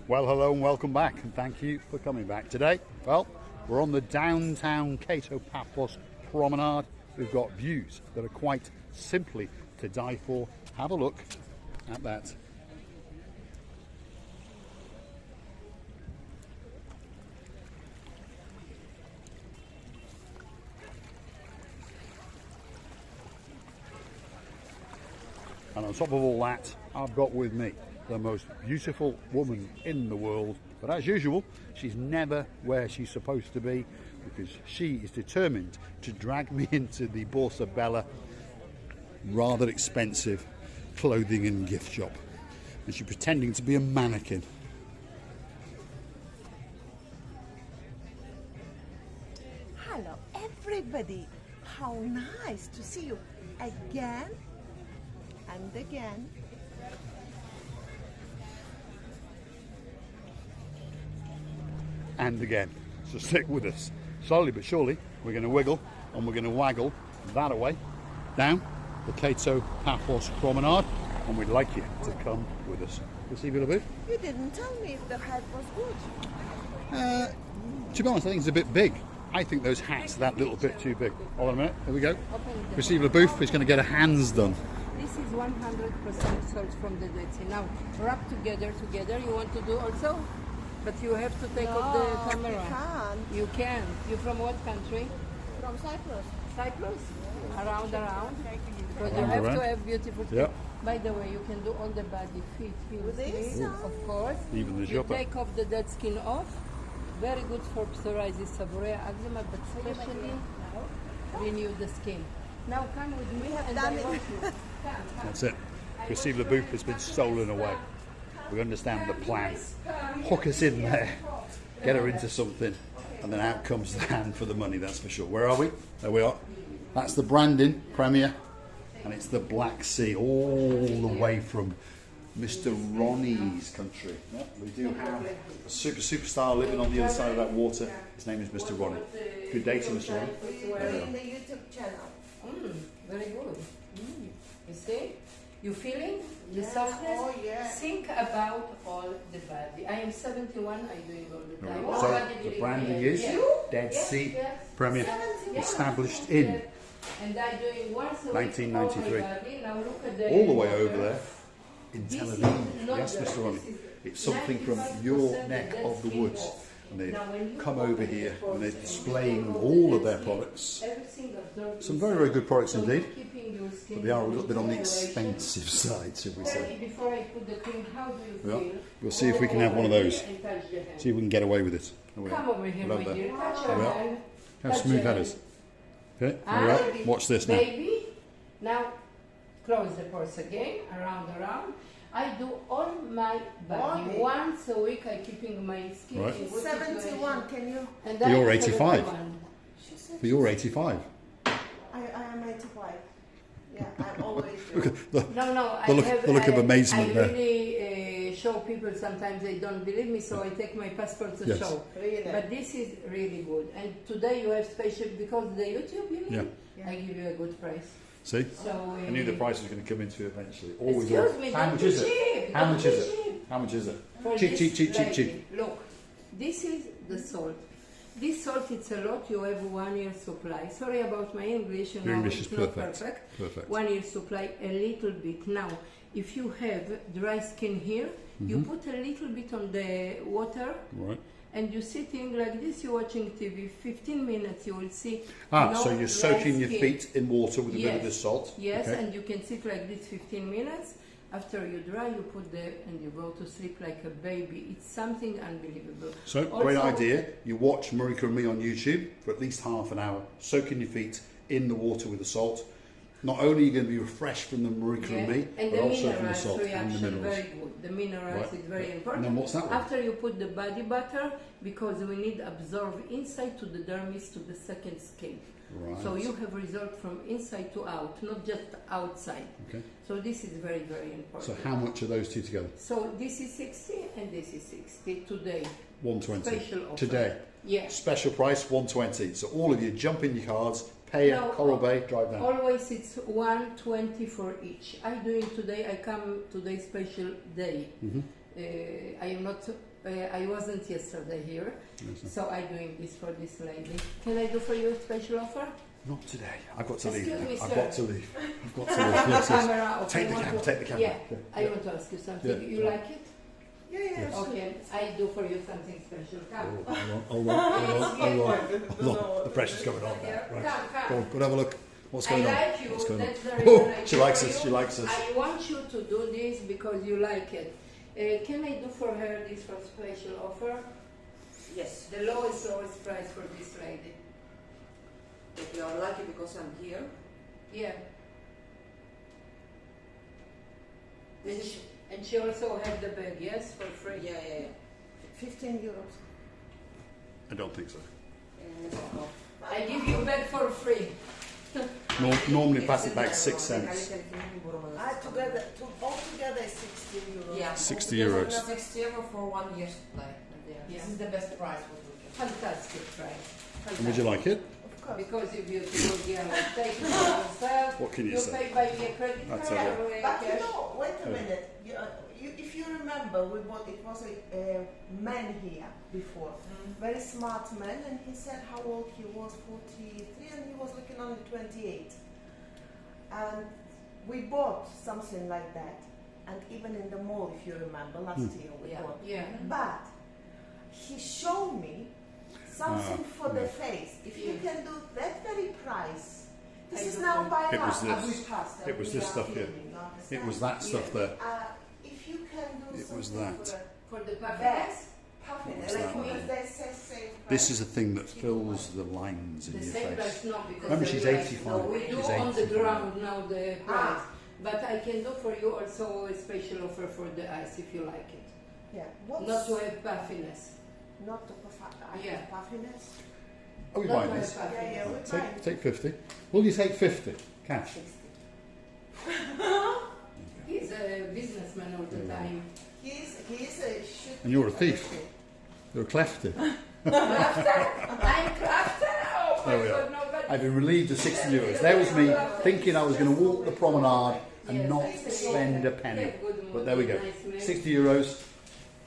Well, hello and welcome back, and thank you for coming back today. Well, we're on the downtown Cato Paphos Promenade. We've got views that are quite simply to die for. Have a look at that. And on top of all that, I've got with me the most beautiful woman in the world. But as usual, she's never where she's supposed to be, because she is determined to drag me into the Borsa Bella rather expensive clothing and gift shop. And she's pretending to be a mannequin. Hello everybody, how nice to see you again and again. And again. So stick with us. Slowly but surely, we're going to wiggle and we're going to waggle that away down the Cato Paphos Promenade, and we'd like you to come with us. Receive it a bit? You didn't tell me if the hat was good. To be honest, I think it's a bit big. I think those hats are that little bit too big. Hold on a minute. Here we go. Receive the booth. He's going to get her hands done. This is 100% salt from the Dead Sea. Now, wrap together. You want to do also? But you have to take off the camera. You can. You from what country? From Cyprus. Cyprus? Around. Because you have to have beautiful skin. Yep. By the way, you can do all the body, feet, heels, knees, of course. Even the You jumper. take off the dead skin off. Very good for psoriasis, seborrhea, eczema, but especially renew the skin. Now come with me and done I it. want you. That's it. Receive the booth has been stolen away. We understand the plan. Hook us in there, get her into something, and then out comes the hand for the money, that's for sure. Where are we? There we are. That's the branding, Premier, and it's the Black Sea, all the way from Mr. Ronnie's country. Yep, we do have a superstar living on the other side of that water. His name is Mr. Ronnie. Good day to Mr. Ronnie. We're in the YouTube channel. Very good. You see? You feeling the softness? Oh, yeah. Think about all the body. I am 71, I'm doing all the time. So the branding is Dead Sea Premier, established in and I'm doing once a 1993. week all my body. Now look at the all the way over there in This Tel is Aviv. not Yes, the- Mr. Ronnie. this is It's something from 95% your neck dead of the skin woods. off. And they Now, when you come open over it here for and they're skin, displaying of all the of their dead products. skin, everything absorbed Some inside. very, very good products So indeed. keeping your skin But they are a in little bit on the circulation. expensive side, should we say. Before I put the cream, how do you Yeah. feel? We'll see if we can have one of those. And touch the hand. See if we can get away with it. There we Come are. over here, Hello my there. dear. Touch There your we are. hand. How Touch smooth your that hand. is. Okay, there we are. Watch this now. Baby, now close the purse again, around. I do all my body. Okay. Once a week I keeping my skin Right. in good 71, situation. can you? And But you're I'm 85. 71. She said But you're 85. I am 85. Yeah, I'm always Look there. at the, No, The look of amazement I there. really show people, sometimes they don't believe me, so I take my passport to Yes. show. Really? But this is really good. And today you have special, because the YouTube, you mean? Yeah. I give you a good price. see? So I knew the price was going to come into it eventually. Excuse me, How don't much be is it? cheap, How don't much be is it? cheap. How much is it? For Cheap, this cheap, cheap, cheap, lady. cheap. Look, this is the salt. This salt, it's a lot. You have 1 year supply. Sorry about my English. Your know English it's is not perfect. Perfect. 1 year supply, a little bit. Now, if you have dry skin here, you Mm-hmm. put a little bit on the water, Right. and you're sitting like this, you're watching TV. 15 minutes, you will see. Ah, no so you're dry soaking your skin. feet in water with a bit of Yes. this salt. Yes, Okay. and you can sit like this 15 minutes. After you dry, you put and you go to sleep like a baby. It's something unbelievable. So, great Also- idea. You watch Marika and me on YouTube for at least half an hour, soaking your feet in the water with the salt. Not only are you going to be refreshed from the Marika and me, and but the also from the minerals salt and the reaction, minerals. very good. The minerals Right. is very And important. then what's that one? After you put the body butter, because we need absorb inside to the dermis to the second skin. Right. So you have result from inside to out, not just outside. Okay. So this is very, very So important. how much are those two together? So this is 60 and this is 60 today. 120. Special offer. Today. Yeah. Special price 120. So all of you jump in your cars, pay No, at Coral Bay, drive down. Always it's 120 for each. I doing today. I come today special day. Mm-hmm. I am not I wasn't yesterday here, so I'm doing this for this lady. Can I do for you a special offer? Not today. I've got to leave. Excuse me, I've sir. got to leave. I've got to leave. Yes, yes. Camera, okay, Take the camera. Take the camera. Yeah, Okay. I want to ask you something. Yeah. You like it? Yeah. Okay, I do for you something special. Come. Hold on. The pressure's going on there. Right. Come. Go on, go and have a look. What's going I on? like you. What's going on? That's the reason I She do likes for us. you. She likes us. I want you to do this because you like it. Can I do for her this for special offer? Yes, The lowest price for this lady. if you are lucky because I'm here. Yeah. And she also had the bag, yes, for free. Yeah. 15 euros. I don't think so. I give you bag for free. Normally, plastic bag 6 cents. Altogether is 60 euros. Yeah, 60 euros. 60 euro for 1 year supply. Yeah. This is the best price what we can. Fantastic price. And would you like it? Of course. Because you're beautiful girl, take it for yourself. What can you say? pay by your credit That's card all or But cash. wait a minute. If you remember, we bought, it was a man here before, very smart man, and he said how old he was, 43, and he was looking only 28. And we bought something like that, and even in the mall, if you remember, last year we bought. Yeah. But he showed me something for the face. If you can do that very price, this is now by It was us. this. We passed, It was we this are stuff here. filming, you It understand? was that stuff there. If you can do It something was that. for For the the puffiness? best puffin, What's like that? because they say same This price. is a thing that fills the lines in The your same face. price, no, because Remember, the she's price- 85. No, we do She's on the 85. ground now the price. Ah. But I can do for you also a special offer for the ice if you like it. Yeah. What's Not to have puffiness. not to Yeah. puffiness? Are we Not buying to this? have Yeah, puffiness. we're buying. Take 50. Will you take 50? Cash. He's a businessman all the time. He's a should. And you're a thief. You're a clefty. I'm crafter! Oh my There we God, are. nobody. I've been relieved of 60 euros. There was me thinking I was going to walk the promenade and Yes, not I see. spend a penny. Yeah, good But there we go. nice man. 60 euros.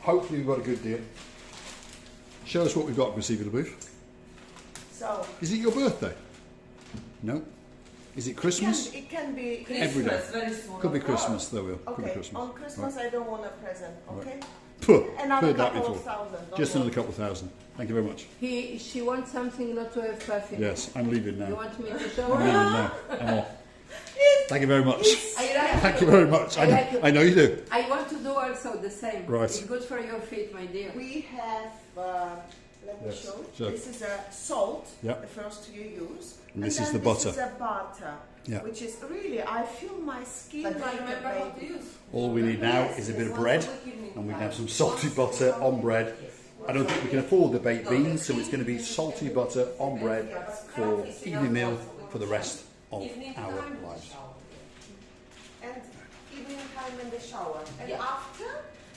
Hopefully we've got a good deal. Show us what we've got, Miss Eva de Booth. So Is it your birthday? No. Is it Christmas? it can be. Every day. very soon. Could be Christmas, there will. Could be Okay. Christmas. On Christmas, I don't want a present. Okay. Puh, Another heard that couple before. of thousand. don't Just worry. another couple of thousand. Thank you very much. She wants something not to have puffiness. Yes, I'm leaving You now. want me to show I'm leaving her? now. I'm off. Thank you very much. I like Thank you very much. I know you do. I want to do also the same. Right. It's good for your feet, my dear. We have. Let me Yes, show. sure. This is a salt. Yep. The first you use. And this is then the butter. This is a butter. Yeah. Which is really, I feel my skin But do like you remember a how to baby. use? All we need now is a bit of bread, and we can have some salty butter on bread. I don't think we can afford the baked beans, so it's going to be salty butter on bread for evening meal for the rest of our lives. And evening time in the shower. And Yeah. after,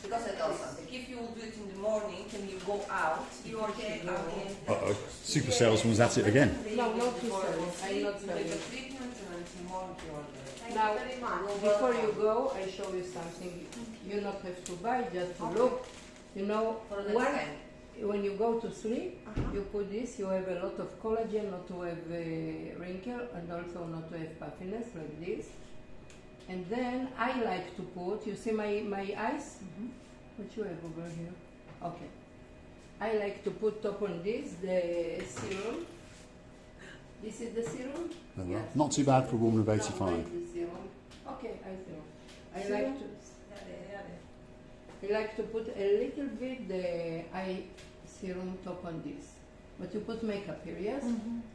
Because I tell something. If you will do it in the morning and you go out, you are taking Uh-oh, super salesman's at it again. No, not too serious. I'm not You take serious. the treatment and tomorrow you are there. thank Now, you very much. before you go, I show you something. You not have to buy, just to look. You know, For the one, time. when you go to sleep, Uh-huh. you put this, you have a lot of collagen, not to have wrinkle, and also not to have puffiness like this. And then I like to put, you see my eyes? What you have over here? Okay. I like to put top on this, the serum. This is the serum? There we are. Yes. Not too bad for a woman of No, 85. where is the serum? Okay, I serum. I like to put a little bit the eye serum top on this. But you put makeup here, yes?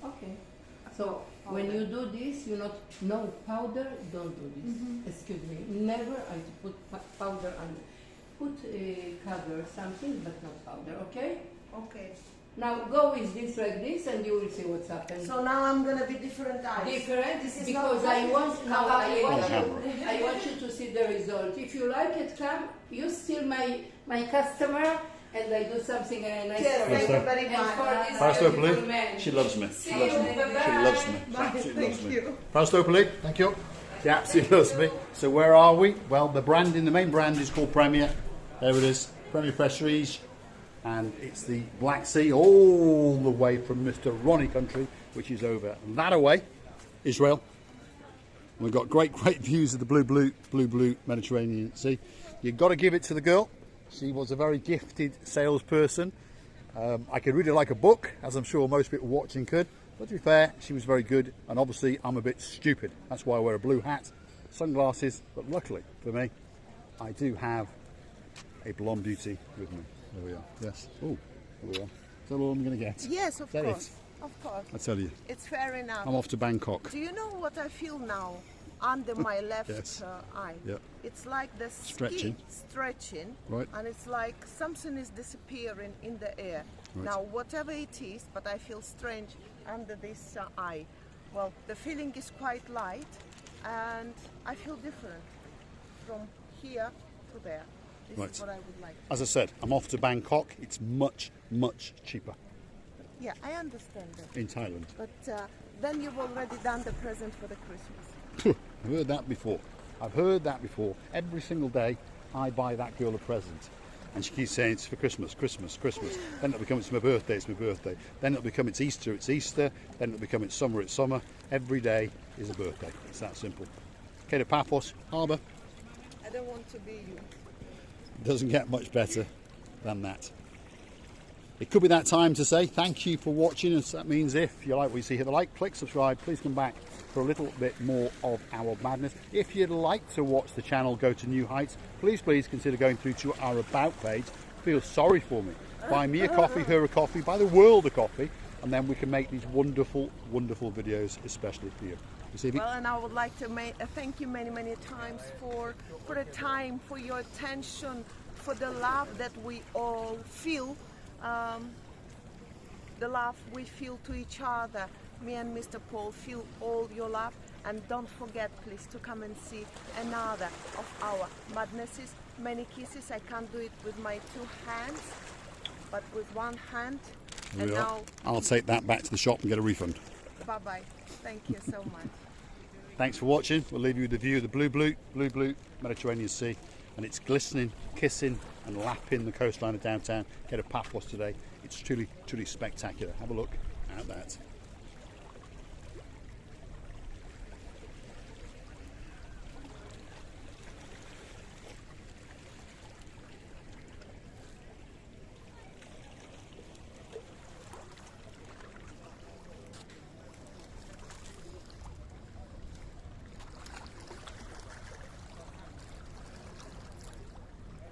Okay. So when you do this, you not no powder. Don't do this. Excuse me. Never I put powder on. Put cover something, but not powder. Okay. Okay. Now go with this like this, and you will see what's happened. So now I'm gonna be different eyes. Different This is because not I want perfect. now camera. I want you to see the result. If you like it, come. You still my customer, and I do something nice Yes, for thank you. you very And for much. this Fausto beautiful Poli, man. she loves me. See She loves you, me. She bye-bye. loves me. She Bye, absolutely loves thank me. you. Fausto Poli, thank you. She absolutely loves me. So where are we? Well, the main brand is called Premier. There it is. Premier Prestige. and it's the Black Sea all the way from Mr. Ronnie country, which is over that away, Israel. We've got great views of the blue Mediterranean Sea. You've got to give it to the girl. She was a very gifted salesperson. I could read it like a book, as I'm sure most people watching could. But to be fair, she was very good, and obviously I'm a bit stupid. That's why I wear a blue hat, sunglasses, but luckily for me, I do have a blonde beauty with me. There we are. Yes. Oh, there we are. Is that all I'm going to get? Yes, of Is that course. it? Of course. I tell you, It's fair enough. I'm off to Bangkok. Do you know what I feel now under my left Yes. eye? Yep. It's like the Stretching. skin stretching, Right. and it's like something is disappearing in the air. Right. Now, whatever it is, but I feel strange under this eye. Well, the feeling is quite light, and I feel different from here to there. This Right. is what I would like. As I said, I'm off to Bangkok. It's much cheaper Yeah, I understand that. in Thailand. But then you've already done the present for the Christmas. I've heard that before. I've heard that before. Every single day I buy that girl a present. And she keeps saying it's for Christmas, Christmas, Christmas. Then it'll become it's my birthday, it's my birthday. Then it'll become it's Easter, it's Easter. Then it'll become it's summer. Every day is a birthday. It's that simple. Okay, to Paphos Harbour. I don't want to be you. Doesn't get much better than that. It could be that time to say thank you for watching, and that means if you like what you see, hit the like, click subscribe. Please come back for a little bit more of our madness. If you'd like to watch the channel go to new heights, please consider going through to our About page. Feel sorry for me. Buy me a coffee, her a coffee, buy the world a coffee, and then we can make these wonderful videos especially for you. You see me? Well, and I would like to thank you many times for the time, for your attention, for the love that we all feel, the love we feel to each other. Me and Mr. Paul feel all your love, and don't forget please to come and see another of our madnesses. Many kisses. I can't do it with my two hands, but with one hand. Here And we are. now, I'll take that back to the shop and get a refund. bye-bye. Thank you so much. Thanks for watching. We'll leave you with the view of the blue Mediterranean Sea, and it's glistening, kissing and lapping the coastline of downtown. Get a Paphos today. It's truly spectacular. Have a look at that.